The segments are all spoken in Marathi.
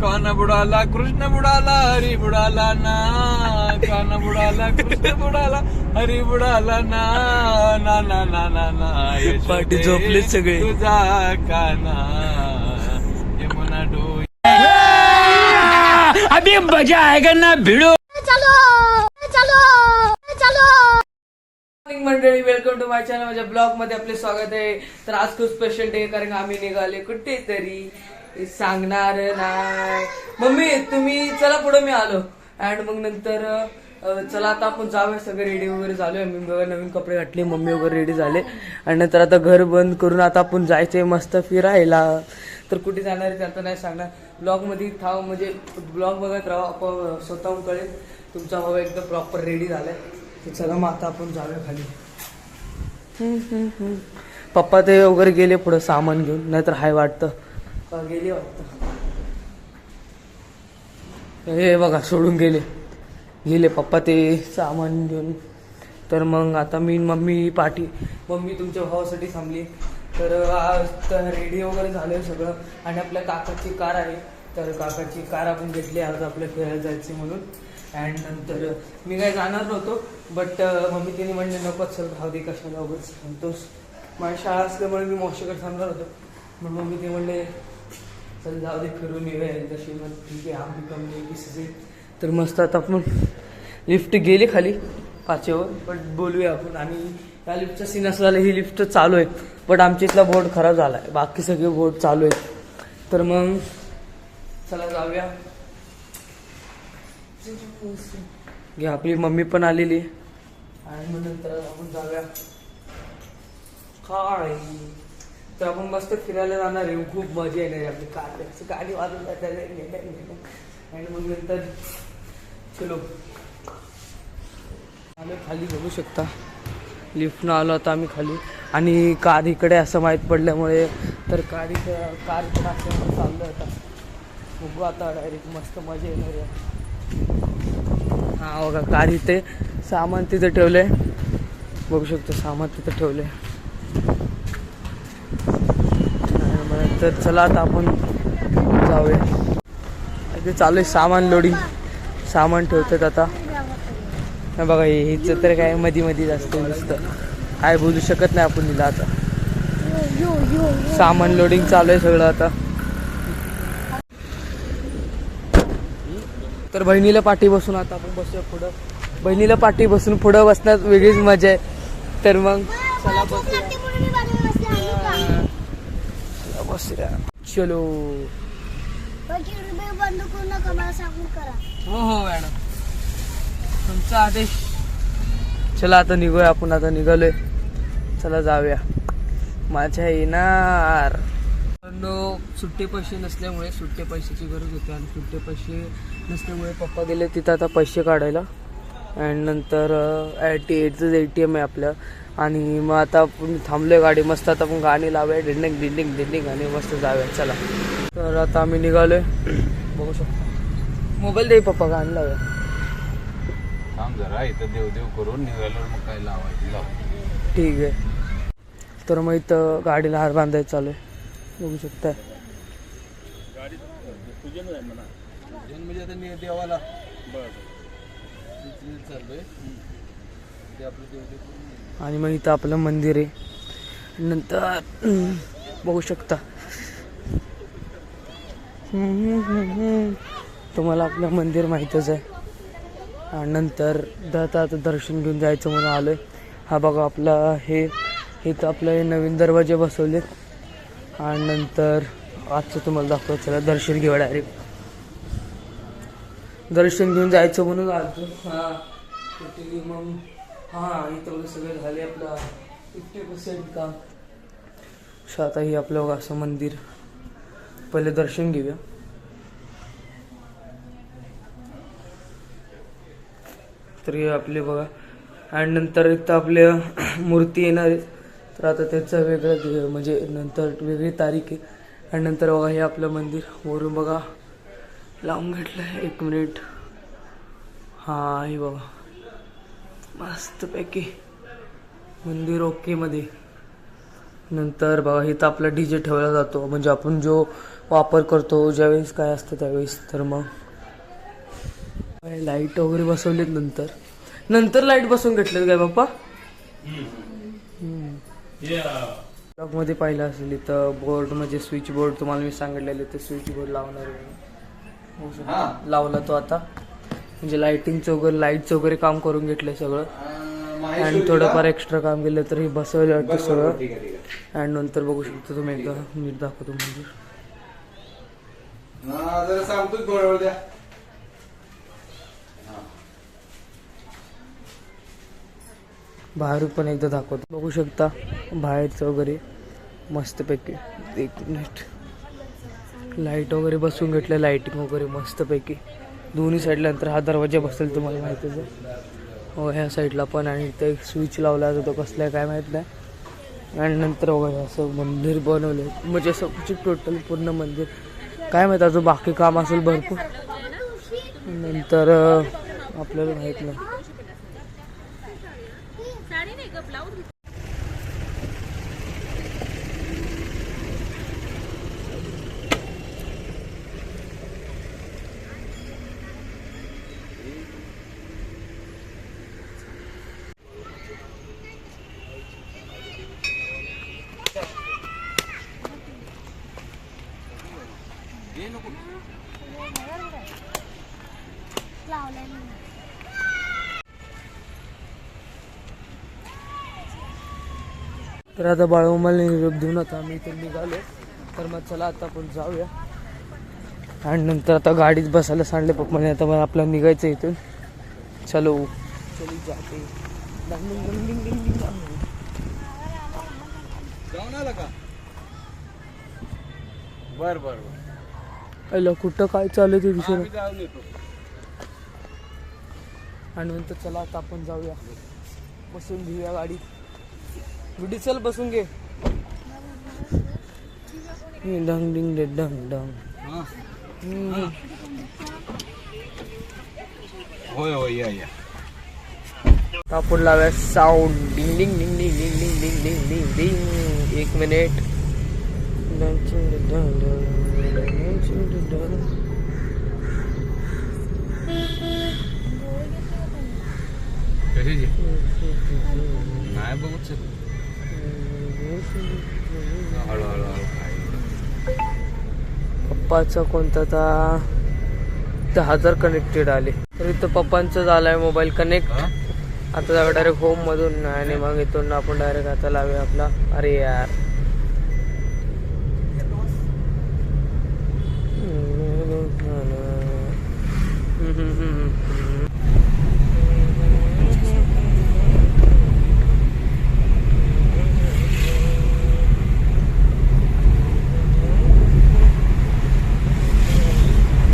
काना बुडाला कृष्ण बुडाला हरी बुडाला ना, काना बुडाला कृष्ण बुडाला हरी बुडाला ना, ना ना ना ना ना पाठी झोपले सगळे. तुझा काना यमुना डोई. अभी मजा आएगा ना भिड़ो. मंडळी, वेलकम टू माय चॅनल. माझ्या ब्लॉग मध्ये आपले स्वागत आहे. तर आज खूप स्पेशल डे, कारण आम्ही निघाले कुठेतरी, सांगणार नाही. मम्मी तुम्ही चला पुढे, मी आलो. अँड मग नंतर चला आता आपण जाऊया. सगळे रेडी वगैरे झालोय. मी बघा नवीन कपडे घातले, मम्मी वगैरे रेडी झाले. आणि नंतर आता घर बंद करून आता आपण जायचंय मस्त फिरायला. तर कुठे जाणार आहे आता नाही सांगणार. ब्लॉग मध्ये थांब, म्हणजे ब्लॉग बघत राहा, आपण स्वतःहून कळेल. तुमचा भाऊ एकदम प्रॉपर रेडी झालाय. तर चला मग आता आपण जाऊया खाली. पप्पा ते वगैरे गेले पुढे सामान घेऊन, नाहीतर हाय वाटतं गेले वाटतं. हे बघा सोडून गेले पप्पा ते सामान घेऊन. तर मग आता मी मम्मी तुमच्या भावासाठी थांबली. तर आज रेडी वगैरे झालं सगळं. आणि आपल्या काकाची कार आहे, तर काकाची कार आपण घेतली आज आपल्या फिरायला जायची म्हणून. अँड नंतर मी काही जाणार नव्हतो, बट मम्मी तिने म्हणले नको चल राहू दे, कशाला वगैरे सांगतोस. माझी शाळा असल्यामुळे मी मावशीकडे थांबणार होतो. मग मम्मी ते म्हणले चल जाऊ दे फिरून येऊया तशी. मग ठीक आहे, आम्ही कमी की. तर मस्त आता आपण लिफ्ट गेली खाली 5वर, बट बोलूया आपण. आणि या लिफ्टचा सीन असं झालं, ही लिफ्ट चालू आहे, बट आमच्या इथला बोर्ड खराब झाला आहे, बाकी सगळे बोर्ड चालू आहेत. तर मग चला जाऊया. घ्या, आपली मम्मी पण आलेली आहे. आणि मग नंतर आपण जाऊया काय. तर आपण मस्त फिरायला जाणार आहे, खूप मजा येणार आहे. आपली कार गाडी वाजून जाते. आणि मग नंतर चलो आलो खाली, बघू शकता लिफ्टनं आलो आता आम्ही खाली. आणि कार इकडे असं माहीत पडल्यामुळे, तर कार इकडे असल्यामुळे चाललं आता. बघू आता डायरेक्ट मस्त मजा येणार आहे. हा बघा कार इथे, सामान तिथे ठेवलंय, बघू शकतो सामान तिथे ठेवलंय. तर चला आता आपण जाऊया. इथे चालू आहे सामान लोडिंग, सामान ठेवतात आता. बघा हिचं तर काय मध्ये जास्त नुसतं काय बोलू शकत नाही आपण तिला. आता सामान लोडिंग चालू आहे सगळं आता. तर बहिणीला पाठी बसून आता आपण बसूया पुढं. बहिणीला पाठी बसून पुढं बसण्यात वेगळीच मजा आहे. तर मग चला बसूया. चलो. हो मॅडम, तुमचा आदेश. चला आता निघूया आपण. आता निघालोय, चला जाऊया. माझ्या येणार सुट्टे पैसे नसल्यामुळे, सुट्टे पैशाची गरज होती आणि सुट्टे पैसे नसल्यामुळे पप्पा गेले तिथं आता पैसे काढायला. आणि नंतर ATMचं ATM आहे आपलं. आणि मग आता आपण थांबलोय गाडी, मस्त आता आपण गाणी लावूया, डिंडिंग डिंडिंग डिंडिंग, आणि मस्त जाऊया. चला तर आता आम्ही निघालोय, बघू शकतो. मोबाईल दे पप्पा, गाणी लावूया. थांब जरा, इथं देव करून निघाल्यावर मग काय लावायचं. ठीक आहे. तर मग इथं गाडीला हार बांधायचं चालू आहे, बघू शकता. म्हणजे आता देवाला चाललोय. आणि मग इथं आपलं मंदिर आहे. नंतर बघू शकता तुम्हाला आपलं मंदिर माहीतच आहे. आणि नंतर आता दर्शन घेऊन जायचं म्हणून आलोय. हा बघा आपला हे इथं आपलं नवीन दरवाजे बसवले. आणि नंतर आजचं तुम्हाला दाखवतो. चला दर्शन घेऊया डायरेक्ट. दर्शन घेऊन जायचं म्हणून आलो. मग इथं सगळं झाले आपलं 50% काम. आता ही आपलं असं मंदिर, पहिले दर्शन घेऊया. तर हे आपले बघा. आणि नंतर इथं आपल्या मूर्ती येणार आहे, तर आता त्याचं वेगळं म्हणजे नंतर वेगळी तारीख आहे. आणि नंतर बघा हे आपलं मंदिर वरून बघा लावून घेतलं आहे. 1 मिनिट. हां हे बघा मस्तपैकी मंदिर ओके मध्ये. नंतर बघा इथं आपला DJ ठेवला जातो, म्हणजे आपण जो वापर करतो ज्यावेळेस काय असतं त्यावेळेस. तर मग लाईट वगैरे बसवलेत नंतर लाईट बसवून घेतलेत काय पप्पा? ब्लॉग मध्ये पाहिलं असेल इथं बोर्ड म्हणजे स्विच बोर्ड तुम्हाला मी सांगितलेले ते स्विच बोर्ड लावणार आहे. लावला तो आता म्हणजे लाईटचं वगैरे काम करून घेतलंय सगळं. आणि थोडंफार एक्स्ट्रा काम केलं तर हे बसवलं वाटतं सगळं. आणि नंतर बघू शकतो तुम्ही एकदा मी दाखवतो मंदिर. बाहेरून पण एकदा दाखवतो. बघू शकता बाहेरचं वगैरे मस्तपैकी. एक मिनिट. लाईट वगैरे बसून घेतलं, लाईटिंग वगैरे मस्तपैकी दोन्ही साईडला. नंतर हा दरवाजा बसेल तुम्हाला माहितीच आहे. हो ह्या साईडला पण. आणि इथं एक स्विच लावला जातो कसला आहे काय माहीत नाही. आणि नंतर वगैरे असं मंदिर बनवलं म्हणजे असं टोटल पूर्ण मंदिर काय माहीत अजून बाकी काम असेल भरपूर. नंतर आपल्याला माहीत नाही. तर आता बाळूमाला निरोप देऊन आता आम्ही इथे निघालो. तर मग चला आता आपण जाऊया. आणि नंतर आता गाडीत बसायला सांडले पप्पाने. आता मग आपल्याला निघायचं इथून. चलो चली जाते. जाऊन आला का? बर बर अरे कुठं काय चालू ते दिसेल. जाऊन येतो. आणि नंतर चला आता आपण जाऊया. बसून घेऊया गाडी. गुडी चल बसून घे. डंग डिंग डे डंग डंग. होय होय या या. आपण लावूया साऊंड. डिंग डिंग डिंग डिंग डिंग डिंग डिंग डिंग डिंग डिंग. 1 मिनिट. कशाची नाही बघूच हळूहळू. पप्पाचं कोणता 10,000 कनेक्टेड आले. तर इथं पप्पांचं झालंय मोबाईल कनेक्ट. आता जाऊया डायरेक्ट होम मधून. आणि मग इथून आपण डायरेक्ट आता लावूया आपला. अरे यार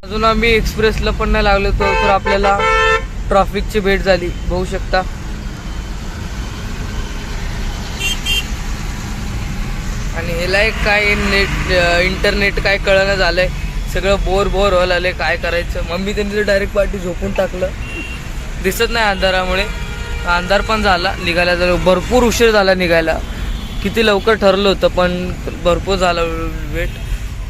अजून आम्ही एक्सप्रेसला पण नाही लागलो तर आपल्याला ट्रॅफिकची भेट झाली. बघू शकता. आणि ह्याला एक काय इंटरनेट काय कळणं झालंय. सगळं बोर व्हायला आलंय. काय करायचं. मम्मी त्यांनी तर डायरेक्ट पार्टी झोपून टाकलं. दिसत नाही अंधारामुळे. अंधार पण झाला. निघायला भरपूर उशीर झाला निघायला. किती लवकर ठरलं होतं पण भरपूर झाला वेट.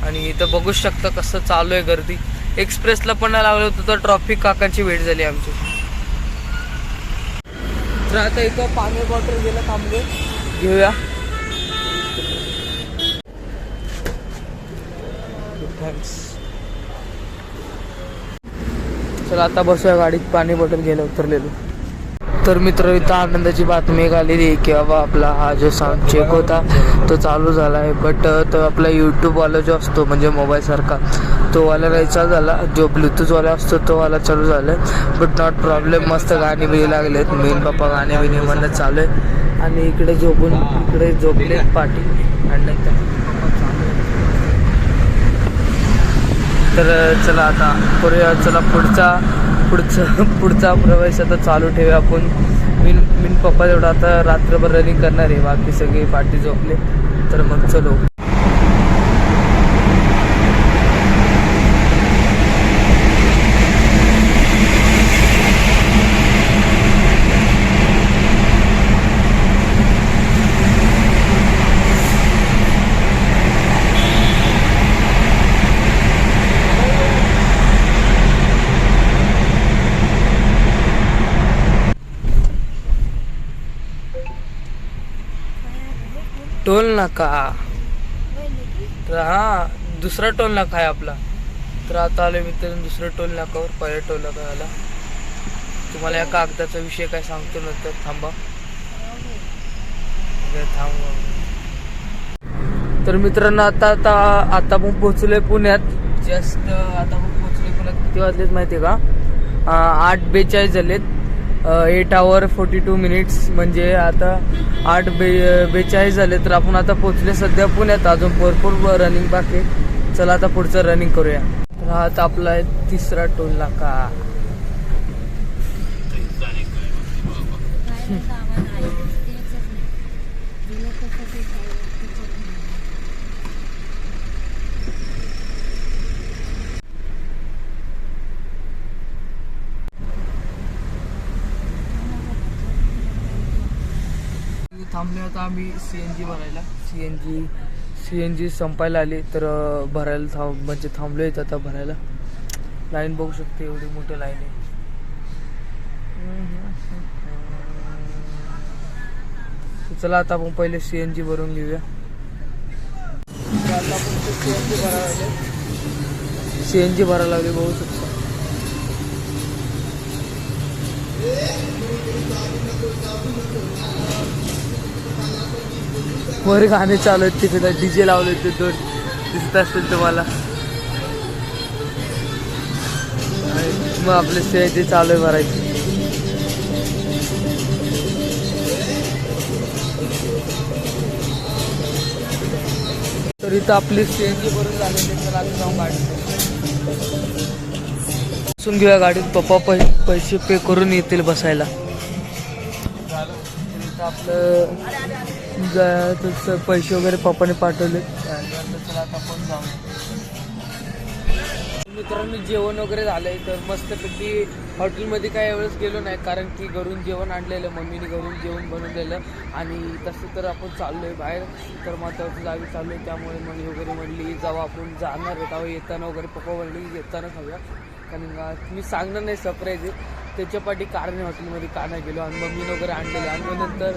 आणि इथं बघू शकता कसं चालू आहे गर्दी. एक्सप्रेसला पण नाही लागलं होतं तर ट्रॉफिक काकांची वेट झाली आमची. तर आता इथं पाणी बॉटल गेलं थांबले घेऊया. थँक्स. चला आता बसूया गाडीत. पाणी बॉटल गेलं उतरलेलो. तर मित्र इथं आनंदाची बातमी आलेली की बाबा आपला हा जो साऊंड चेक होता तो चालू झाला आहे. बट तो आपला यूट्यूबवाला जो असतो म्हणजे मोबाईलसारखा तो वाला नाही चालू झाला. जो ब्लूटूथवाला असतो तो वाला चालू झाला आहे. But not problem. मस्त गाणी बिणी लागलेत. मेन पप्पा गाणी बिणी म्हणणं चालू आहे. आणि इकडे झोपले पाठी. आणि नंतर तर चला आता करूया. चला पुढचा प्रवेश आता चालू ठेवूया आपण. मी पप्पा तेवढं आता रात्रभर रनिंग करणार आहे. बाकी सगळे पाठी झोपले. तर मग चलो. टोल नाका. तर हा दुसरा टोल नाका आहे आपला. तर आता आले मित्रांनो दुसऱ्या टोल नाकावर. पहिल्या टोल नाका आला. तुम्हाला या कागदाचा विषय काय सांगतो नंतर. थांबा तर मित्रांनो आता पण पोहोचलोय पुण्यात. जस्ट आता पण पोहोचलोय पुण्यात. किती वाजलेत माहितीये का? 8:42 झालेत. 8 hours 42 minutes. म्हणजे आता 8:42 झाले. तर आपण आता पोहोचले सध्या पुण्यात. अजून भरपूर रनिंग बाकी आहे. चला आता पुढचं रनिंग करूया. तर हा आता आपला आहे तिसरा टोल नाका. थांबले आता आम्ही CNG भरायला. CNG संपायला आली. तर भरायला म्हणजे थांबलो इथं आता भरायला. लाईन बघू शकते एवढी मोठी लाईन आहे. चला आता आपण पहिले CNG भरून घेऊया. आता आपण CNG भरायला लागले बघू शकता. वर गाणे चालू आहेत. तिकडे DJ लावले ते 2 दिसत असतील तुम्हाला. मग आपले CNG चालू आहे भरायचे. तर इथं आपली CNG भरून झालेली. तर आता जाऊन गाडी बसून घेऊया गाडीत. पप्पा पैसे पे करून येतील बसायला. आपलं पैसे वगैरे पप्पाने पाठवले. चला आता आपण जाऊ. मित्रांनो जेवण वगैरे झालंय. तर मस्तपैकी हॉटेलमध्ये काय एवढंच गेलो नाही. कारण की घरून जेवण आणलेलं. मम्मीने घरून जेवण बनवलेलं. आणि तसं तर आपण चाललोय बाहेर. तर महत्त्वाचं जागी चाललोय. त्यामुळे मम्मी वगैरे म्हणली जेव्हा आपण जाणार आहे तेव्हा येताना वगैरे पप्पा म्हणले की येताना खाऊया. कारण मी सांगणार नाही सरप्राईज आहे. त्याच्या पाठी कारण हॉटेलमध्ये का नाही गेलो. आणि मम्मीने वगैरे आणलेलं. आणि मग नंतर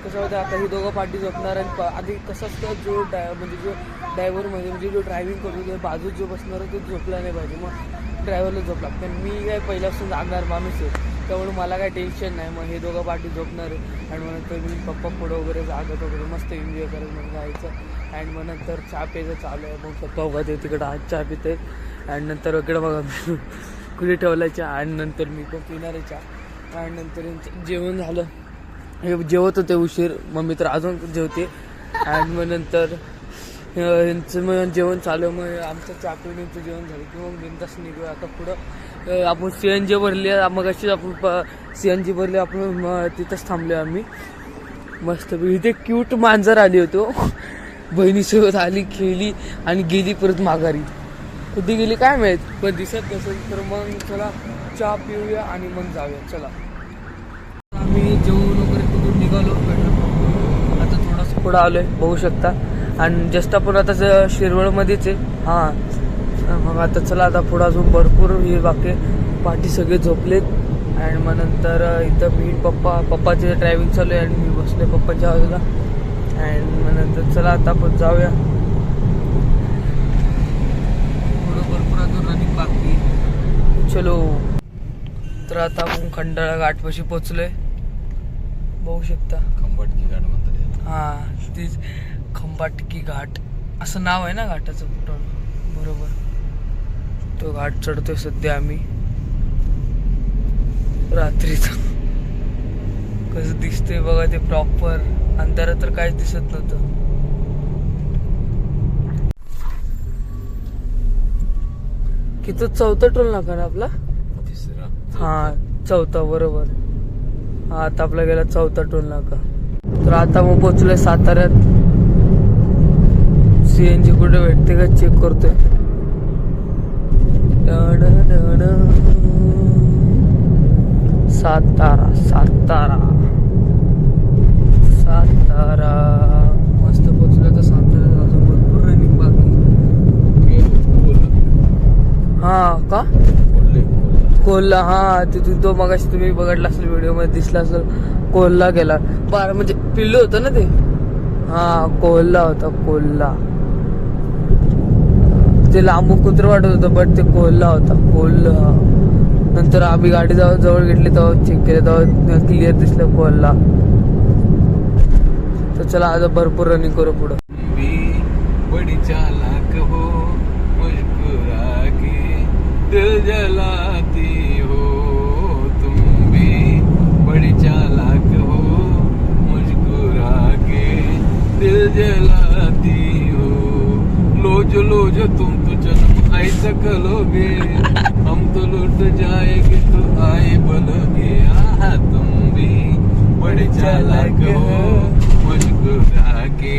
कसं होतं आता ही दोघं पाठी झोपणार. आणि आधी कसं असतं जो ड्रायव्हरमध्ये म्हणजे जो ड्रायव्हिंग करतो बाजूत जो बसणार आहे तो झोपला नाही पाहिजे. मग ड्रायव्हरला झोपला. पण मी काय पहिल्यापासून जागणार माणूस आहे. त्यामुळे मला काय टेन्शन नाही. मग हे दोघं पाठी झोपणार आहे. आणि मग नंतर मी पप्पा पुढं वगैरे जागत वगैरे मस्त एन्जॉय करत मग जायचं. आणि मग नंतर चहा प्यायचं चालू आहे. मग पप्पा बघा ते तिकडं आज चहा पिते. आणि नंतर वगैरे बघा कुठे ठेवला चहा. आणि नंतर मी पण पिणार आहे चहा. आणि नंतर जेवण झालं. हे जेवत होते उशीर. मम्मी तर अजून जेवते. आणि मग नंतर यांचं मग जेवण चालू. मग आमचं चहा पिण्याचं जेवण झालं की मग बिनतास निघूया आता पुढं. आपण CNG भरली. मग अशीच आपण CNG भरली. आपण तिथंच थांबलो आम्ही मस्त. इथे क्यूट मांजर आली होतो. बहिणीसोबत आली, खेळली आणि गेली परत माघारी. कधी गेली काय माहीत. पण दिसत नसेल. तर मग चला चहा पिऊया आणि मग जाऊया. चला आम्ही जेवण वगैरे तिथून निघालो. आता थोडंसं पुढं आलोय बघू शकता. आणि जस्ट आपण आता शिरवळमध्येच आहे. हां मग आता चला आता पुढं अजून भरपूर हे बाकी पाठी सगळे झोपलेत. आणि मग नंतर इथं मी पप्पाचे ड्रायव्हिंग चालू आहे. आणि मी बसले पप्पाच्या बाजूला. आणि मग नंतर चला आता आपण जाऊया. पुढं भरपूर अजून रनिंग बाकी. चलो. तर आता आपण खंडाळा घाटपाशी पोचलोय बघू शकता. खंबाटकी घाट म्हणतात. हां तीच खंबाटकी घाट असं नाव आहे ना घाटाचं कुठं. बरोबर तो घाट चढतोय सध्या आम्ही. रात्रीचं कसं दिसतंय बघा ते प्रॉपर. अंधारात तर काहीच दिसत नव्हतं. किती 4था टोल नाका ना आपला. हा 4था बरोबर. हा आता आपला गेला 4था टोल नाका. तर आता मग पोहोचलोय साताऱ्यात. CNG कुठे भेटते का चेक करतोय. सातारा मस्त पोहोचलोय. तर साताऱ्यात अजून भरपूर रनिंग बाकी. हा का कोल्हा. हा तिथून तो मगाशी तुम्ही बघितला असेल व्हिडिओ मध्ये दिसला असेल. कोल्हा गेला म्हणजे पिल्लू होतं ना ते. हा कोल्हा होता, कोल्हा. ते लांबू कुत्र वाटत होतं बट ते कोल्हा होता, कोल्हा. नंतर आम्ही गाडी जवळ घेतली तेव्हा चेक केलं तेव्हा क्लिअर दिसलं कोल्हा. तर चला आता भरपूर रनिंग करू पुढं. बड़ी चालाक हो मुस्कुरा के दिल जलाती हो, तुम भी बड़ी चालाक हो मुस्कुरा के दिल जलाती हो. लोज लोज तुम तो जन्म ऐसा कलोगे, हम तो लुट जाएंगे तो आए बोलोगे. तुम भी बड़ी चालाक हो मुस्कुरा के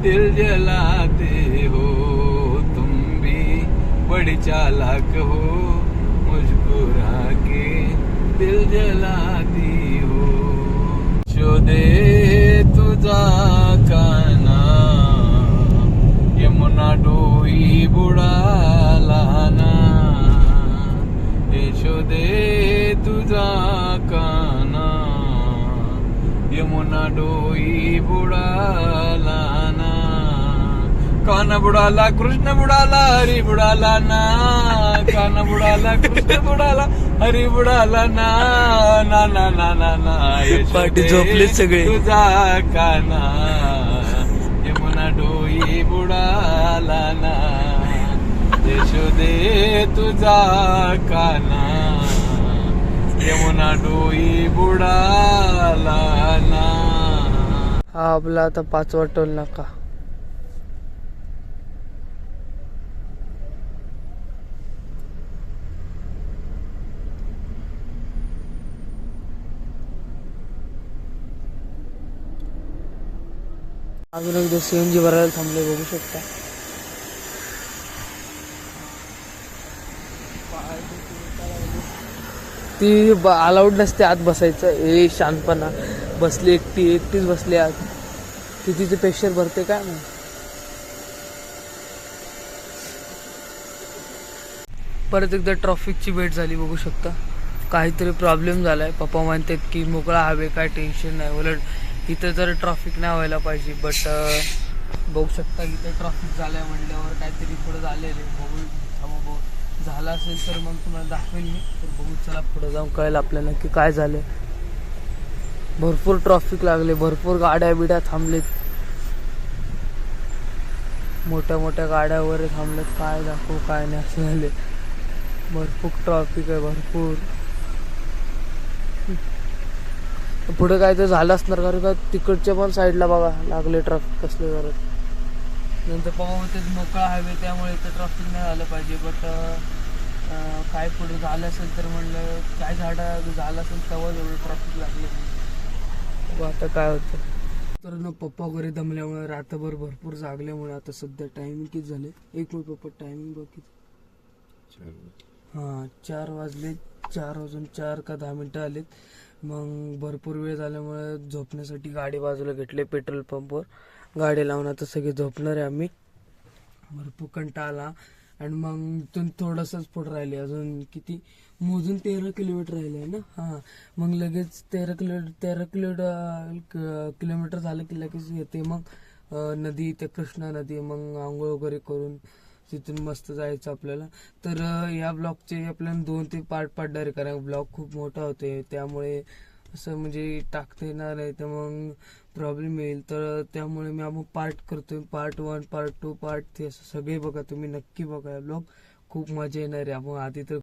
दिल जलाते हो, तुम भी बड़ी चालाक हो मुस्कुरा के दिल जलाती हो. शोधे तुझा काना यमुना डोई बुडाला ना, शोधे तुझा काना यमुना डोई बुडाला ना. काना बुडाला कृष्ण बुडाला हरी बुडाला ना, काना बुडाला कृष्ण बुडाला हरी बुडाला ना. ना ना ना ना ना पाठी झोपले सगळे. तुझा काना यमुना डोई बुडाला ना, यशोदे तुझा काना यमुना डोई बुडाला ना. हा आपला आता 5वा टोल नाका. अजून एकदा CNG भरायला थांबले, बघू शकता. ती अलाउड नसते आत बसायचं. हे शांतपणा बसली, एकटीच बसली आत. कितीचे प्रेशर भरते काय मग. परत एकदा ट्रॅफिकची वेट झाली, बघू शकता. काहीतरी प्रॉब्लेम झालाय. पप्पा म्हणतात की मोकळा हवे, काय टेन्शन नाही. उलट इथं तर ट्रॅफिक नाही व्हायला पाहिजे, बट बघू शकता इथं ट्रॅफिक झालंय म्हणल्यावर काहीतरी थोडं झालेलं आहे. बघू झालं असेल तर मग तुम्हाला दाखवेल मी. तर बघू चला पुढे जाऊन कळेल आपल्याला की काय झालं. भरपूर ट्रॅफिक लागले, भरपूर गाड्या बिड्या थांबलेत, मोठ्या मोठ्या गाड्या वगैरे थांबलेत. काय दाखवू काय नाही असं झाले. भरपूर ट्रॅफिक आहे, भरपूर. पुढे काय तर झालं असणार, कारण का तिकडच्या पण साईडला बघा लागले ट्रॅफिक कसले करत. नंतर पप्पा म्हणते मोकळा हायवे त्यामुळे इथं ट्रॅफिक नाही झालं पाहिजे, बट काय पुढे झालं असेल तर म्हणलं काय झालं असेल तेव्हा एवढं ट्रॅफिक लागले. आता काय होतं तर ना, पप्पा वगैरे दमल्यामुळे रात्रभर भरपूर जागल्यामुळे आता सध्या टायमिंग किती झाले. एक मिनिट पप्पा टायमिंग बघ किती. हां 4 वाजले. 4 वाजून 4 का 10 मिनटं आलेत. मग भरपूर वेळ झाल्यामुळे झोपण्यासाठी गाडी बाजूला घेतले पेट्रोल पंपवर. गाडी लावून आता सगळे झोपणार आहे आम्ही. भरपूर कंटाळा आला. आणि मग इथून थोडंसंच पुढे राहिले, अजून किती मोजून 13 किलोमीटर राहिले ना. हां मग लगेच 13 किलोमीटर झालं की लगेच येते मग नदी, ते कृष्णा नदी. मग आंघोळ वगैरे करून तिथून मस्त जायचं आपल्याला. तर या ब्लॉगचे आपल्याला 2 ते पार्ट पाडणार आहे, कारण ब्लॉग खूप मोठा होते त्यामुळे असं म्हणजे टाकता येणार नाही, तर मग प्रॉब्लेम येईल. तर त्यामुळे मी आपण पार्ट करतोय, पार्ट 1, पार्ट 2, पार्ट 3 असं सगळे बघा. तुम्ही नक्की बघा या ब्लॉग, खूप मजा येणार आहे. आपण आधी तर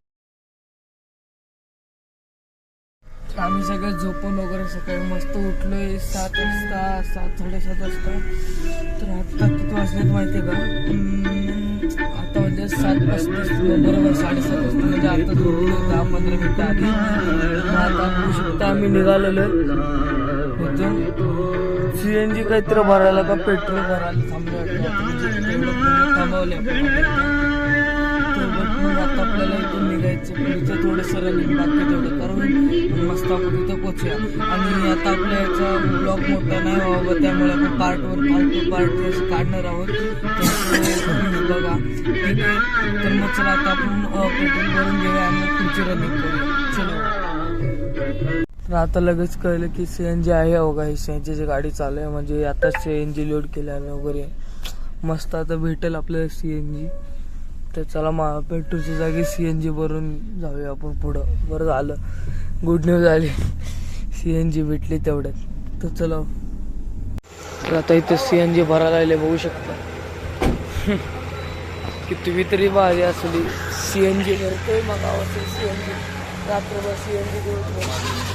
आम्ही सगळे झोपून वगैरे सकाळी मस्त उठलोय 7 वाजता, 7-7:30 वाजता. तर आता किती वाजलेत माहिती आहे का, आता म्हणजे 7:35 बरोबर 7:30 वाजता, म्हणजे आता झोपलो 10-15 मिनिटं आधी. आता बघू शकता आम्ही निघालेलो इथून. CNG काहीतरी भरायला का पेट्रोल भरायला थांबवले. मग आता आपल्याला इथून निघायचं. पुढचं थोडंसं रनिंग बाकी तेवढं करून मस्त आपण इथं पोचूया. आणि आता आपल्या याचा ब्लॉग मोठा नाही व्हावं, त्यामुळे आपण पार्ट 1, पार्ट 2, पार्ट 3 असं काढणार आहोत. बघा ठीक आहे. तर मग चला आता आपण पेट्रोल भरून घेऊया आणि पुढची रनिंग करूया. चलो तर आता लगेच कळलं की CNG आहे बघा. ही CNG ची गाडी चालू आहे, म्हणजे आता CNG लोड केल्याने वगैरे मस्त आता भेटेल आपल्याला CNG. तर चला पेट्रोलच्या जागी CNG भरून जाऊया आपण पुढं. बरं झालं, गुड न्यूज आली, CNG भेटली तेवढ्यात. तर चला, तर आता इथं CNG भरायला आले बघू शकता. किती तरी भारी असली CNG भरतोय मग गावाचं CNG, रात्रभर CNG दिवसभर.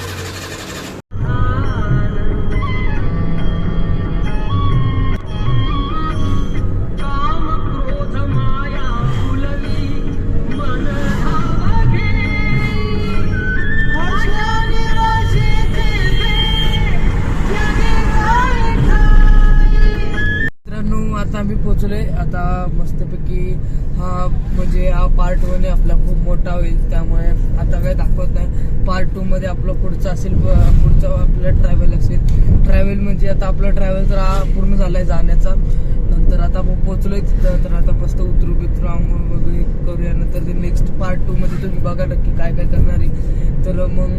आता आम्ही पोहोचलोय. आता मस्तपैकी म्हणजे हा पार्ट 1 आपला खूप मोठा होईल, त्यामुळे आता काही दाखवत नाही. पार्ट 2 मध्ये आपला पुढचा असेल, पुढचा आपला ट्रॅव्हल असेल. ट्रॅव्हल म्हणजे आता आपला ट्रॅव्हल तर हा पूर्ण झालाय जाण्याचा. नंतर आता आपण पोहोचलोय तिथं, तर आता मस्त उतरू आंघोळ वगैरे करूया. नंतर ते नेक्स्ट पार्ट 2 मध्ये तुम्ही बघा नक्की काय काय करणार आहे. तर मग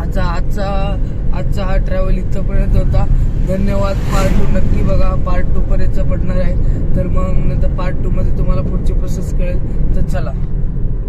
आजचा हा ट्रॅव्हल इथपर्यंत होता. धन्यवाद. पार्ट 2 नक्की बघा, पार्ट 2 पर्यंत पडणार आहे. तर मग नंतर पार्ट 2 मध्ये तुम्हाला पुढची प्रोसेस कळेल. तर चला.